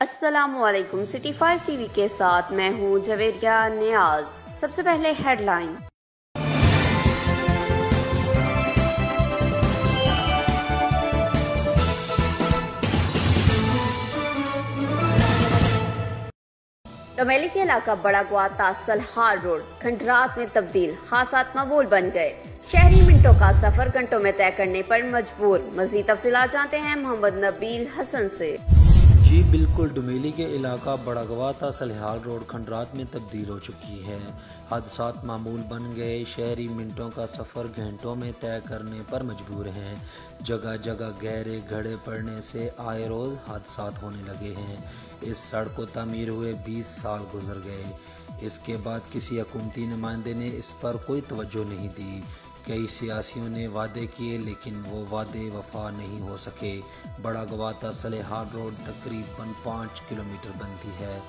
अस्सलामुअलैकुम। City 5 TV के साथ मैं हूं जवेरिया नियाज। सबसे पहले हेडलाइन। डोमेली के इलाका बड़ा ग्वाता सलहार रोड खंडरात में तब्दील, हादसात मामूल बन गए। शहरी मिनटों का सफर घंटों में तय करने पर मजबूर। मजीद तफसीलात जानते हैं मोहम्मद नबील हसन से। जी बिल्कुल, डोमेली के इलाका बड़ागवाता सलहार रोड खंडरात में तब्दील हो चुकी है। हादसात मामूल बन गए। शहरी मिनटों का सफ़र घंटों में तय करने पर मजबूर हैं। जगह जगह गहरे गड्ढे पड़ने से आए रोज़ हादसात होने लगे हैं। इस सड़क को तामीर हुए 20 साल गुजर गए। इसके बाद किसी हुकूमती नुमाइंदे ने इस पर कोई तवज्जो नहीं दी। कई सियासियों ने वादे किए लेकिन वो वादे वफा नहीं हो सके। बड़ा गवाता सलेहार रोड तकरीबन 5 किलोमीटर बनती है।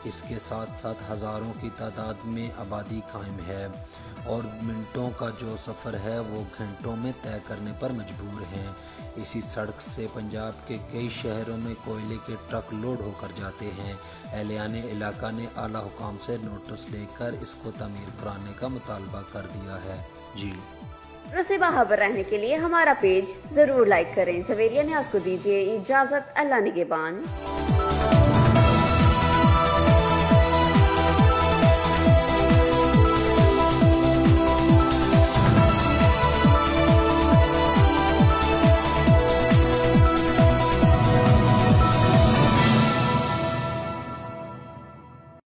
इसके साथ साथ हज़ारों की तादाद में आबादी कायम है और मिनटों का जो सफ़र है वो घंटों में तय करने पर मजबूर हैं। इसी सड़क से पंजाब के कई शहरों में कोयले के ट्रक लोड होकर जाते हैं। एहलियाने इलाका ने आला हुकाम से नोटिस लेकर इसको तमीर कराने का मुतालबा कर दिया है। जी से बाखबर रहने के लिए हमारा पेज जरूर लाइक करें। जवेरिया न्याज़ को दीजिए इजाजत। अल्लाह निगहबान।